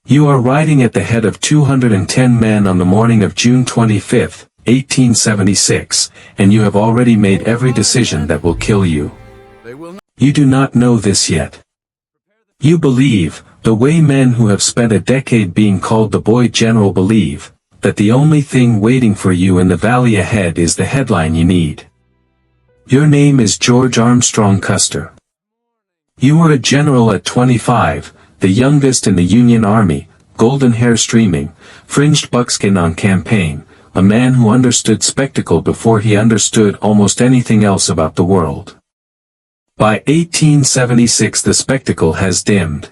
You are riding at the head of 210 men on the morning of June 25, 1876, and you have already made every decision that will kill you. You do not know this yet. You believe, the way men who have spent a decade being called the boy general believe, that the only thing waiting for you in the valley ahead is the headline you need. Your name is George Armstrong Custer. You were a general at 25, the youngest in the Union Army, golden hair streaming, fringed buckskin on campaign, a man who understood spectacle before he understood almost anything else about the world. By 1876 the spectacle has dimmed.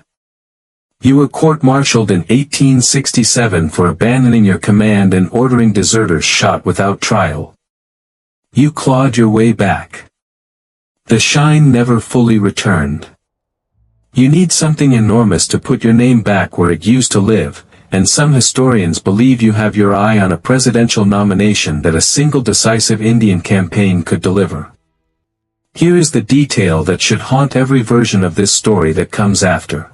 You were court-martialed in 1867 for abandoning your command and ordering deserters shot without trial. You clawed your way back. The shine never fully returned. You need something enormous to put your name back where it used to live, and some historians believe you have your eye on a presidential nomination that a single decisive Indian campaign could deliver. Here is the detail that should haunt every version of this story that comes after.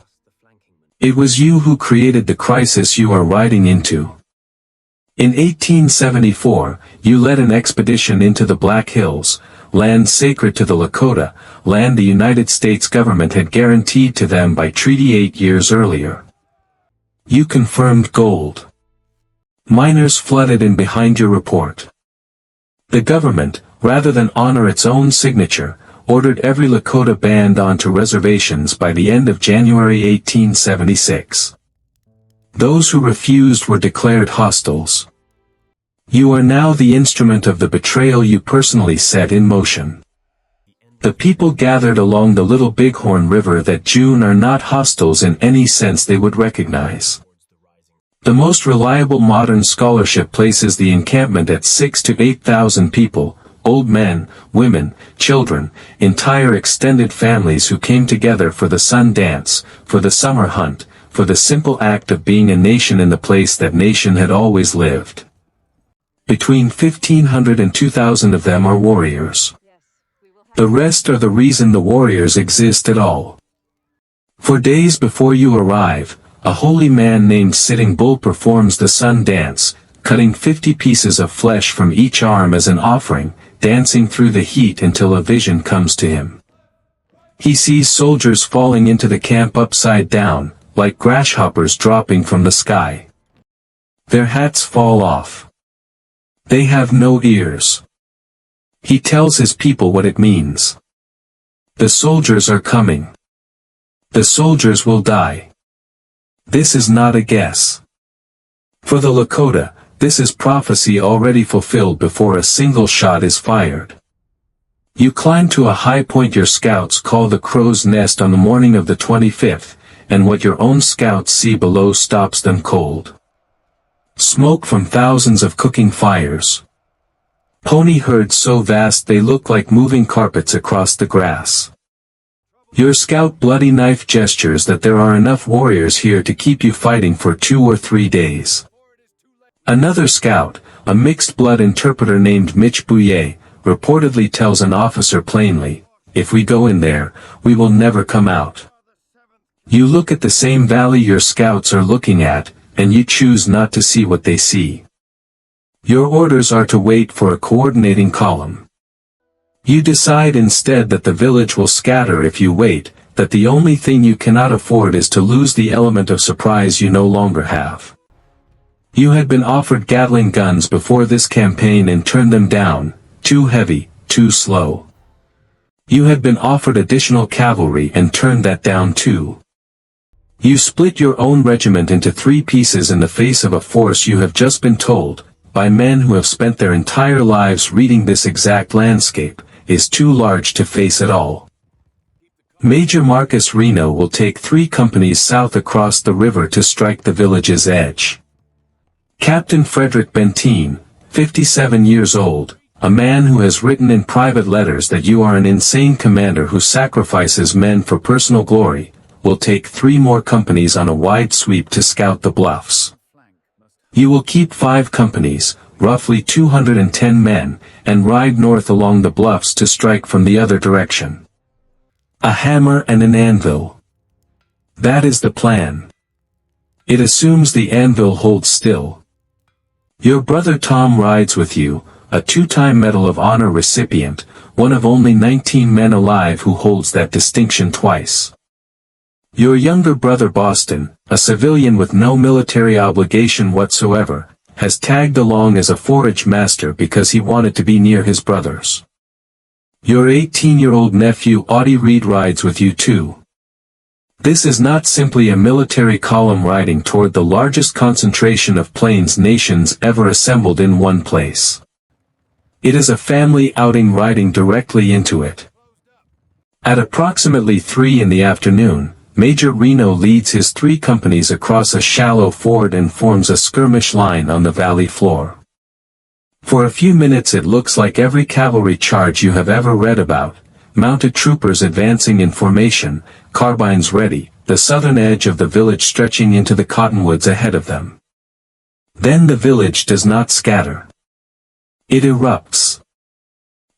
It was you who created the crisis you are riding into. In 1874, you led an expedition into the Black Hills, land sacred to the Lakota, land the United States government had guaranteed to them by treaty 8 years earlier. You confirmed gold. Miners flooded in behind your report. The government, rather than honor its own signature, ordered every Lakota band onto reservations by the end of January 1876. Those who refused were declared hostiles. You are now the instrument of the betrayal you personally set in motion. The people gathered along the Little Bighorn River that June are not hostiles in any sense they would recognize. The most reliable modern scholarship places the encampment at 6,000 to 8,000 people, old men, women, children, entire extended families who came together for the sun dance, for the summer hunt, for the simple act of being a nation in the place that nation had always lived. Between 1,500 and 2,000 of them are warriors. The rest are the reason the warriors exist at all. For days before you arrive, a holy man named Sitting Bull performs the sun dance, cutting 50 pieces of flesh from each arm as an offering, dancing through the heat until a vision comes to him. He sees soldiers falling into the camp upside down, like grasshoppers dropping from the sky. Their hats fall off. They have no ears. He tells his people what it means. The soldiers are coming. The soldiers will die. This is not a guess. For the Lakota, this is prophecy already fulfilled before a single shot is fired. You climb to a high point your scouts call the Crow's Nest on the morning of the 25th, and what your own scouts see below stops them cold. Smoke from thousands of cooking fires. Pony herds so vast they look like moving carpets across the grass. Your scout bloody knife gestures that there are enough warriors here to keep you fighting for 2 or 3 days. Another scout, a mixed-blood interpreter named Mitch Bouye, reportedly tells an officer plainly, "If we go in there, we will never come out." You look at the same valley your scouts are looking at, and you choose not to see what they see. Your orders are to wait for a coordinating column. You decide instead that the village will scatter if you wait, that the only thing you cannot afford is to lose the element of surprise you no longer have. You had been offered Gatling guns before this campaign and turned them down, too heavy, too slow. You had been offered additional cavalry and turned that down too. You split your own regiment into 3 pieces in the face of a force you have just been told, by men who have spent their entire lives reading this exact landscape, is too large to face at all. Major Marcus Reno will take 3 companies south across the river to strike the village's edge. Captain Frederick Benteen, 57 years old, a man who has written in private letters that you are an insane commander who sacrifices men for personal glory, will take 3 more companies on a wide sweep to scout the bluffs. You will keep 5 companies, roughly 210 men, and ride north along the bluffs to strike from the other direction. A hammer and an anvil. That is the plan. It assumes the anvil holds still. Your brother Tom rides with you, a two-time Medal of Honor recipient, one of only 19 men alive who holds that distinction twice. Your younger brother Boston, a civilian with no military obligation whatsoever, has tagged along as a forage master because he wanted to be near his brothers. Your 18-year-old nephew Audie Reed rides with you too. This is not simply a military column riding toward the largest concentration of Plains nations ever assembled in one place. It is a family outing riding directly into it. At approximately 3 in the afternoon, Major Reno leads his 3 companies across a shallow ford and forms a skirmish line on the valley floor. For a few minutes it looks like every cavalry charge you have ever read about, mounted troopers advancing in formation, carbines ready, the southern edge of the village stretching into the cottonwoods ahead of them. Then the village does not scatter. It erupts.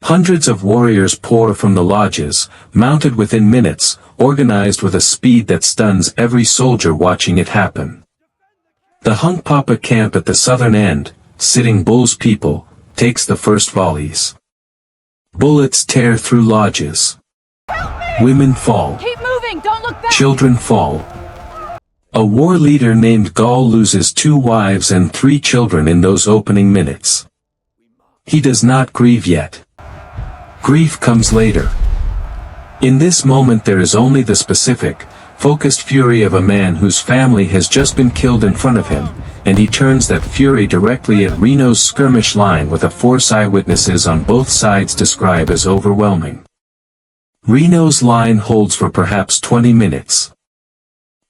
Hundreds of warriors pour from the lodges, mounted within minutes, organized with a speed that stuns every soldier watching it happen. The Hunkpapa camp at the southern end, Sitting Bull's people, takes the first volleys. Bullets tear through lodges. Women fall. Keep moving, don't look back. Children fall. A war leader named Gall loses 2 wives and 3 children in those opening minutes. He does not grieve yet. Grief comes later. In this moment there is only the specific, focused fury of a man whose family has just been killed in front of him, and he turns that fury directly at Reno's skirmish line with a force eyewitnesses on both sides describe as overwhelming. Reno's line holds for perhaps 20 minutes.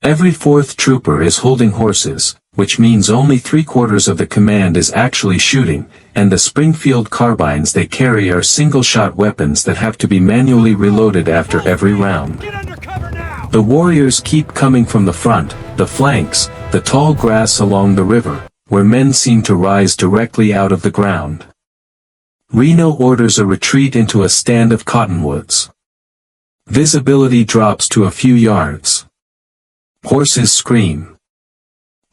Every 4th trooper is holding horses, which means only 3/4 of the command is actually shooting, and the Springfield carbines they carry are single-shot weapons that have to be manually reloaded after every round. The warriors keep coming from the front, the flanks, the tall grass along the river, where men seem to rise directly out of the ground. Reno orders a retreat into a stand of cottonwoods. Visibility drops to a few yards. Horses scream.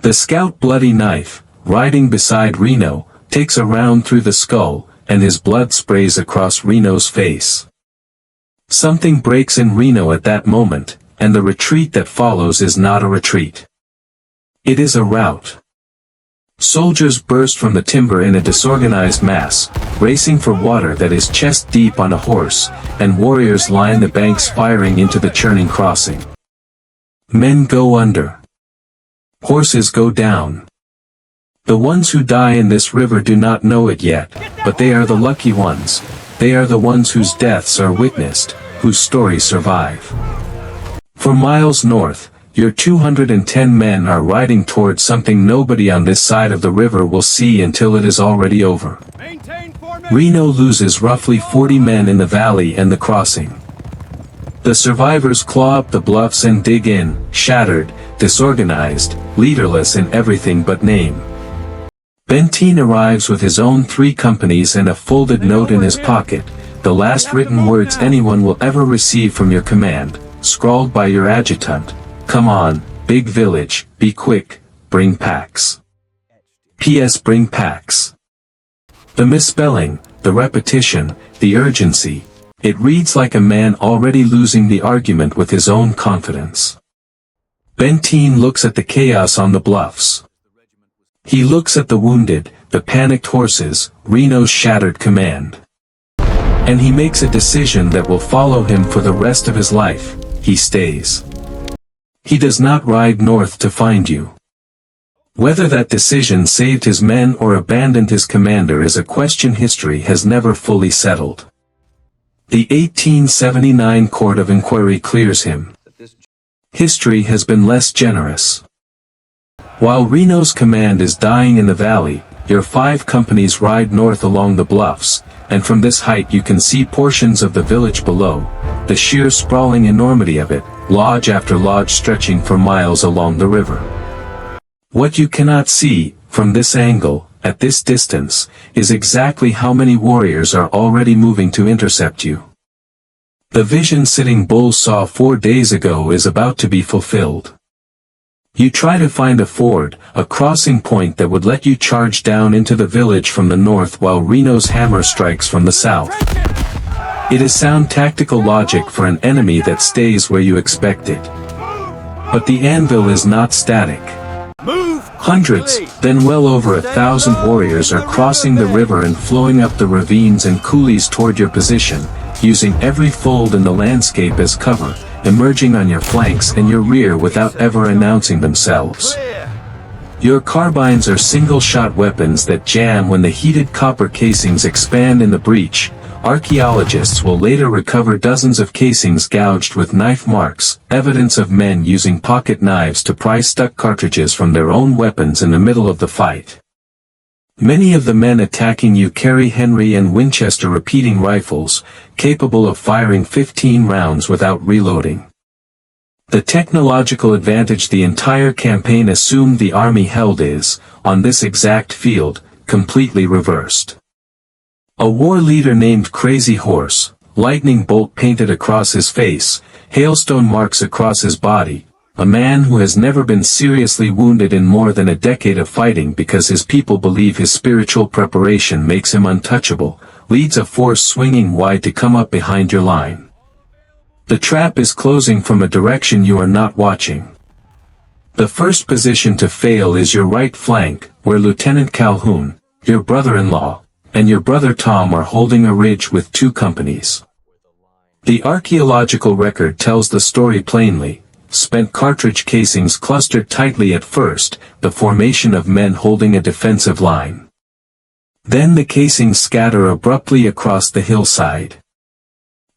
The scout Bloody Knife, riding beside Reno, takes a round through the skull, and his blood sprays across Reno's face. Something breaks in Reno at that moment, and the retreat that follows is not a retreat. It is a rout. Soldiers burst from the timber in a disorganized mass, racing for water that is chest deep on a horse, and warriors line the banks firing into the churning crossing. Men go under. Horses go down. The ones who die in this river do not know it yet, but they are the lucky ones. They are the ones whose deaths are witnessed, whose stories survive. For miles north, your 210 men are riding towards something nobody on this side of the river will see until it is already over. Reno loses roughly 40 men in the valley and the crossing. The survivors claw up the bluffs and dig in, shattered, disorganized, leaderless in everything but name. Benteen arrives with his own 3 companies and a folded note in his pocket, the last written words anyone will ever receive from your command, scrawled by your adjutant. Come on, big village, be quick, bring packs. P.S. Bring packs. The misspelling, the repetition, the urgency. It reads like a man already losing the argument with his own confidence. Benteen looks at the chaos on the bluffs. He looks at the wounded, the panicked horses, Reno's shattered command. And he makes a decision that will follow him for the rest of his life. He stays. He does not ride north to find you. Whether that decision saved his men or abandoned his commander is a question history has never fully settled. The 1879 Court of Inquiry clears him. History has been less generous. While Reno's command is dying in the valley, your 5 companies ride north along the bluffs, and from this height you can see portions of the village below, the sheer sprawling enormity of it, lodge after lodge stretching for miles along the river. What you cannot see, from this angle, at this distance, is exactly how many warriors are already moving to intercept you. The vision Sitting Bull saw 4 days ago is about to be fulfilled. You try to find a ford, a crossing point that would let you charge down into the village from the north while Reno's hammer strikes from the south. It is sound tactical logic for an enemy that stays where you expect it. But the anvil is not static. Hundreds, then well over 1,000 warriors are crossing the river and flowing up the ravines and coulees toward your position, using every fold in the landscape as cover, emerging on your flanks and your rear without ever announcing themselves. Your carbines are single-shot weapons that jam when the heated copper casings expand in the breach. Archaeologists will later recover dozens of casings gouged with knife marks, evidence of men using pocket knives to pry stuck cartridges from their own weapons in the middle of the fight. Many of the men attacking you carry Henry and Winchester repeating rifles, capable of firing 15 rounds without reloading. The technological advantage the entire campaign assumed the army held is, on this exact field, completely reversed. A war leader named Crazy Horse, lightning bolt painted across his face, hailstone marks across his body, a man who has never been seriously wounded in more than a decade of fighting because his people believe his spiritual preparation makes him untouchable, leads a force swinging wide to come up behind your line. The trap is closing from a direction you are not watching. The first position to fail is your right flank, where Lieutenant Calhoun, your brother-in-law, and your brother Tom are holding a ridge with 2 companies. The archaeological record tells the story plainly: spent cartridge casings clustered tightly at first, the formation of men holding a defensive line. Then the casings scatter abruptly across the hillside.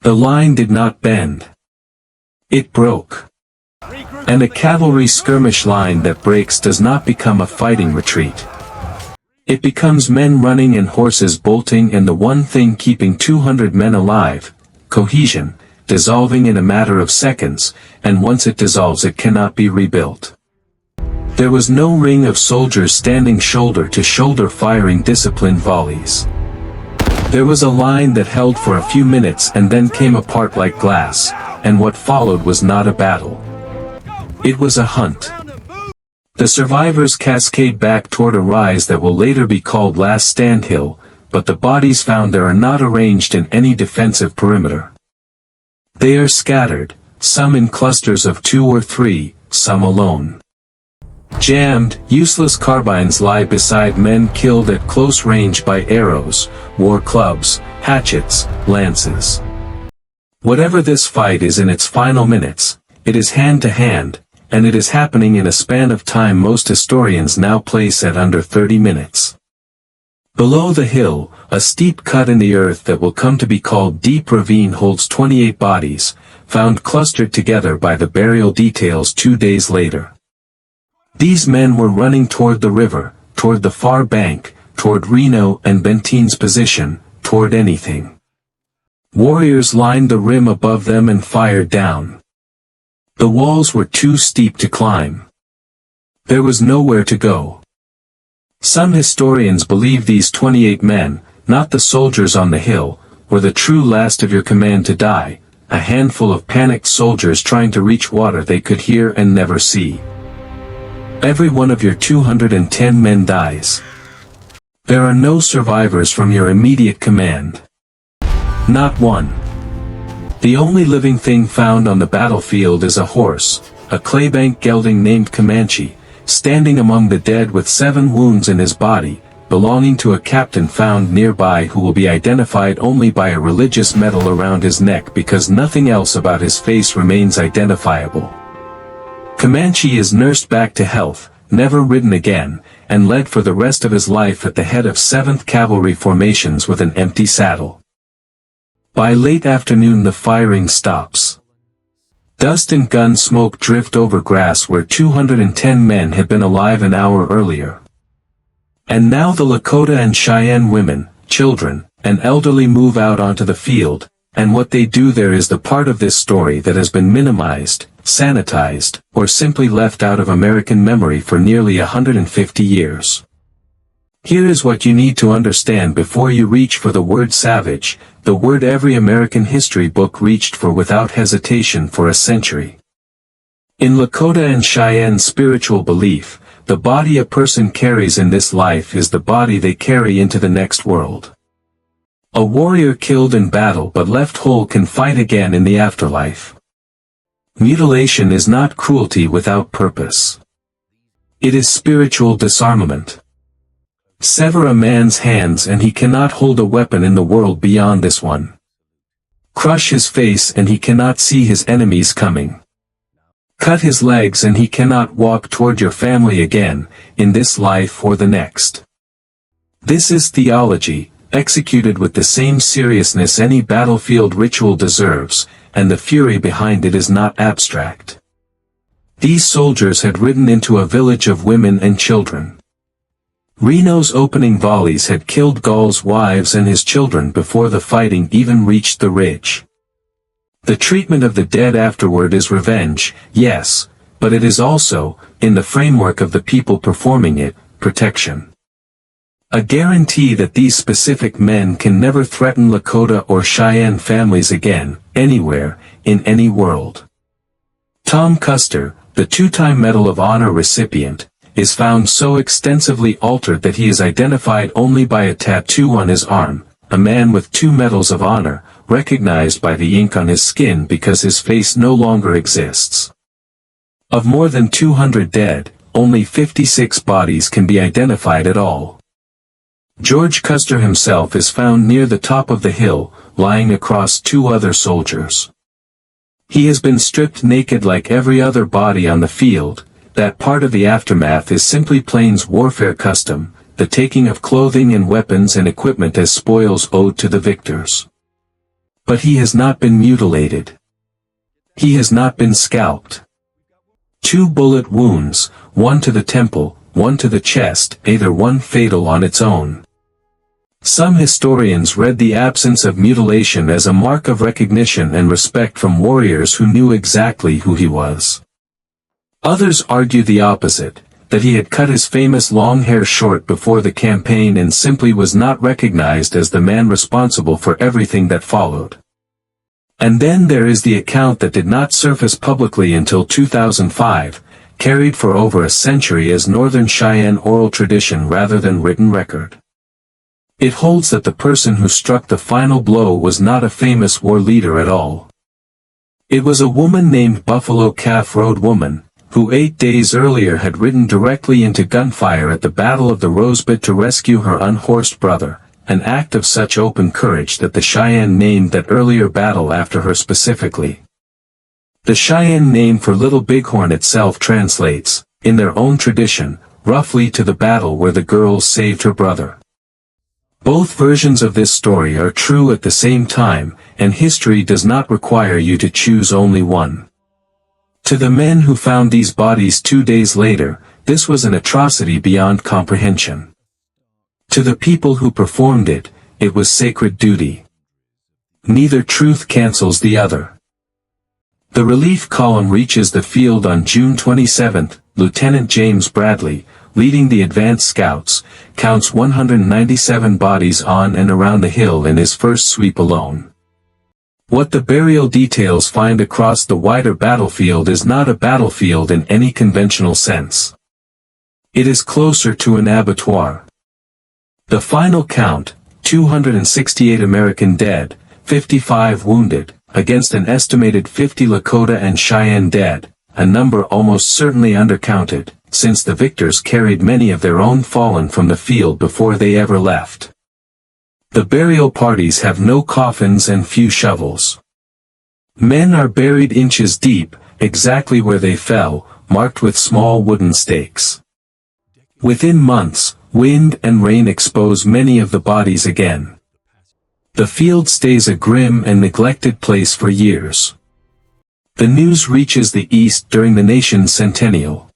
The line did not bend. It broke. And a cavalry skirmish line that breaks does not become a fighting retreat. It becomes men running and horses bolting, and the one thing keeping 200 men alive, cohesion, dissolving in a matter of seconds, and once it dissolves it cannot be rebuilt. There was no ring of soldiers standing shoulder to shoulder firing disciplined volleys. There was a line that held for a few minutes and then came apart like glass, and what followed was not a battle. It was a hunt. The survivors cascade back toward a rise that will later be called Last Stand Hill, but the bodies found there are not arranged in any defensive perimeter. They are scattered, some in clusters of 2 or 3, some alone. Jammed, useless carbines lie beside men killed at close range by arrows, war clubs, hatchets, lances. Whatever this fight is in its final minutes, it is hand-to-hand, and it is happening in a span of time most historians now place at under 30 minutes. Below the hill, a steep cut in the earth that will come to be called Deep Ravine holds 28 bodies, found clustered together by the burial details 2 days later. These men were running toward the river, toward the far bank, toward Reno and Bentine's position, toward anything. Warriors lined the rim above them and fired down. The walls were too steep to climb. There was nowhere to go. Some historians believe these 28 men, not the soldiers on the hill, were the true last of your command to die, a handful of panicked soldiers trying to reach water they could hear and never see. Every one of your 210 men dies. There are no survivors from your immediate command. Not one. The only living thing found on the battlefield is a horse, a claybank gelding named Comanche, standing among the dead with 7 wounds in his body, belonging to a captain found nearby who will be identified only by a religious medal around his neck because nothing else about his face remains identifiable. Comanche is nursed back to health, never ridden again, and led for the rest of his life at the head of 7th Cavalry formations with an empty saddle. By late afternoon the firing stops. Dust and gun smoke drift over grass where 210 men had been alive an hour earlier. And now the Lakota and Cheyenne women, children, and elderly move out onto the field, and what they do there is the part of this story that has been minimized, sanitized, or simply left out of American memory for nearly 150 years. Here is what you need to understand before you reach for the word savage, the word every American history book reached for without hesitation for a century. In Lakota and Cheyenne spiritual belief, the body a person carries in this life is the body they carry into the next world. A warrior killed in battle but left whole can fight again in the afterlife. Mutilation is not cruelty without purpose. It is spiritual disarmament. Sever a man's hands and he cannot hold a weapon in the world beyond this one. Crush his face and he cannot see his enemies coming. Cut his legs and he cannot walk toward your family again, in this life or the next. This is theology, executed with the same seriousness any battlefield ritual deserves, and the fury behind it is not abstract. These soldiers had ridden into a village of women and children. Reno's opening volleys had killed Gall's wives and his children before the fighting even reached the ridge. The treatment of the dead afterward is revenge, yes, but it is also, in the framework of the people performing it, protection. A guarantee that these specific men can never threaten Lakota or Cheyenne families again, anywhere, in any world. Tom Custer, the two-time Medal of Honor recipient, is found so extensively altered that he is identified only by a tattoo on his arm, a man with 2 medals of honor, recognized by the ink on his skin because his face no longer exists. Of more than 200 dead, only 56 bodies can be identified at all. George Custer himself is found near the top of the hill, lying across 2 other soldiers. He has been stripped naked like every other body on the field. That part of the aftermath is simply Plains warfare custom, the taking of clothing and weapons and equipment as spoils owed to the victors. But he has not been mutilated. He has not been scalped. 2 bullet wounds, one to the temple, one to the chest, either one fatal on its own. Some historians read the absence of mutilation as a mark of recognition and respect from warriors who knew exactly who he was. Others argue the opposite, that he had cut his famous long hair short before the campaign and simply was not recognized as the man responsible for everything that followed. And then there is the account that did not surface publicly until 2005, carried for over a century as Northern Cheyenne oral tradition rather than written record. It holds that the person who struck the final blow was not a famous war leader at all. It was a woman named Buffalo Calf Road Woman, who 8 days earlier had ridden directly into gunfire at the Battle of the Rosebud to rescue her unhorsed brother, an act of such open courage that the Cheyenne named that earlier battle after her specifically. The Cheyenne name for Little Bighorn itself translates, in their own tradition, roughly to the battle where the girl saved her brother. Both versions of this story are true at the same time, and history does not require you to choose only one. To the men who found these bodies 2 days later, this was an atrocity beyond comprehension. To the people who performed it, it was sacred duty. Neither truth cancels the other. The relief column reaches the field on June 27. Lieutenant James Bradley, leading the advance scouts, counts 197 bodies on and around the hill in his first sweep alone. What the burial details find across the wider battlefield is not a battlefield in any conventional sense. It is closer to an abattoir. The final count, 268 American dead, 55 wounded, against an estimated 50 Lakota and Cheyenne dead, a number almost certainly undercounted, since the victors carried many of their own fallen from the field before they ever left. The burial parties have no coffins and few shovels. Men are buried inches deep, exactly where they fell, marked with small wooden stakes. Within months, wind and rain expose many of the bodies again. The field stays a grim and neglected place for years. The news reaches the East during the nation's centennial.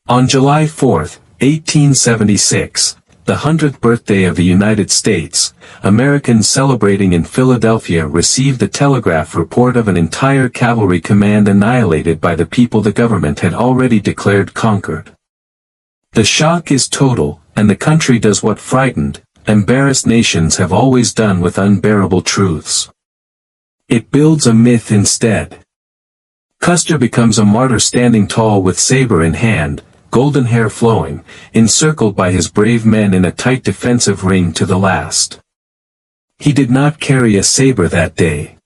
On July 4, 1876, the 100th birthday of the United States, Americans celebrating in Philadelphia received the telegraph report of an entire cavalry command annihilated by the people the government had already declared conquered. The shock is total, and the country does what frightened, embarrassed nations have always done with unbearable truths. It builds a myth instead. Custer becomes a martyr standing tall with saber in hand, golden hair flowing, encircled by his brave men in a tight defensive ring to the last. He did not carry a saber that day.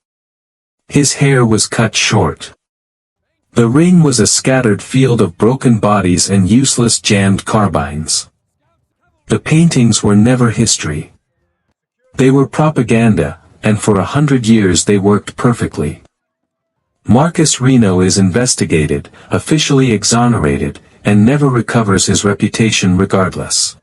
His hair was cut short. The ring was a scattered field of broken bodies and useless jammed carbines. The paintings were never history. They were propaganda, and for 100 years they worked perfectly. Marcus Reno is investigated, officially exonerated, and never recovers his reputation regardless.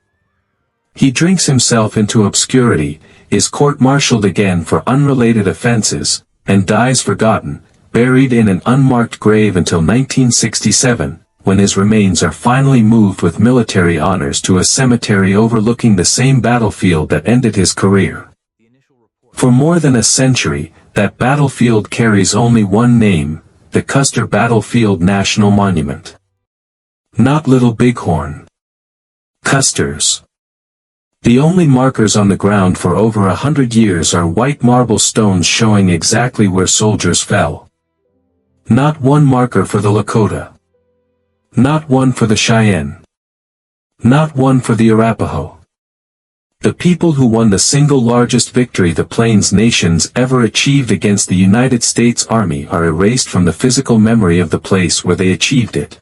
He drinks himself into obscurity, is court-martialed again for unrelated offenses, and dies forgotten, buried in an unmarked grave until 1967, when his remains are finally moved with military honors to a cemetery overlooking the same battlefield that ended his career. For more than a century, that battlefield carries only one name, the Custer Battlefield National Monument. Not Little Bighorn. Custer's. The only markers on the ground for over 100 years are white marble stones showing exactly where soldiers fell. Not one marker for the Lakota. Not one for the Cheyenne. Not one for the Arapaho. The people who won the single largest victory the Plains nations ever achieved against the United States Army are erased from the physical memory of the place where they achieved it.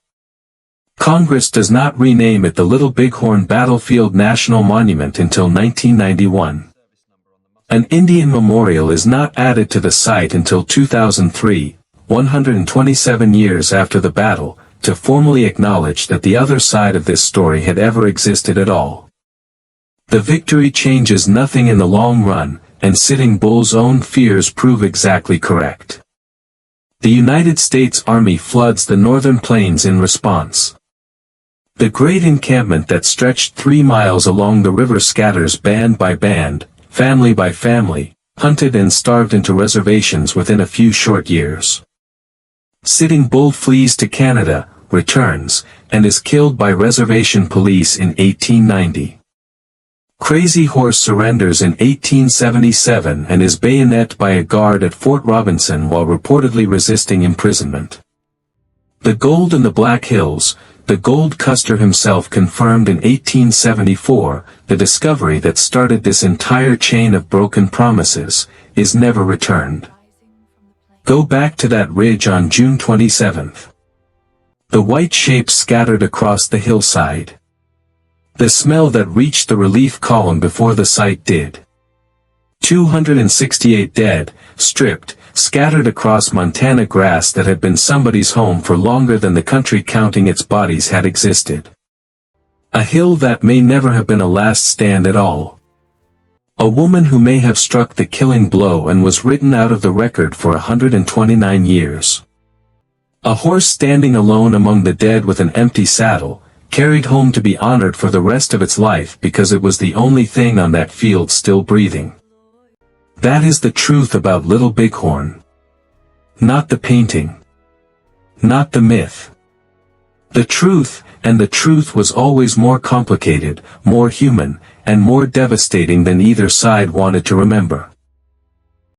Congress does not rename it the Little Bighorn Battlefield National Monument until 1991. An Indian memorial is not added to the site until 2003, 127 years after the battle, to formally acknowledge that the other side of this story had ever existed at all. The victory changes nothing in the long run, and Sitting Bull's own fears prove exactly correct. The United States Army floods the northern plains in response. The great encampment that stretched 3 miles along the river scatters band by band, family by family, hunted and starved into reservations within a few short years. Sitting Bull flees to Canada, returns, and is killed by reservation police in 1890. Crazy Horse surrenders in 1877 and is bayoneted by a guard at Fort Robinson while reportedly resisting imprisonment. The Gold in the Black Hills, the gold Custer himself confirmed in 1874, the discovery that started this entire chain of broken promises, is never returned. Go back to that ridge on June 27th. The white shapes scattered across the hillside. The smell that reached the relief column before the site did. 268 dead, stripped, scattered across Montana grass that had been somebody's home for longer than the country counting its bodies had existed. A hill that may never have been a last stand at all. A woman who may have struck the killing blow and was written out of the record for 129 years. A horse standing alone among the dead with an empty saddle, carried home to be honored for the rest of its life because it was the only thing on that field still breathing. That is the truth about Little Bighorn. Not the painting. Not the myth. The truth, and the truth was always more complicated, more human, and more devastating than either side wanted to remember.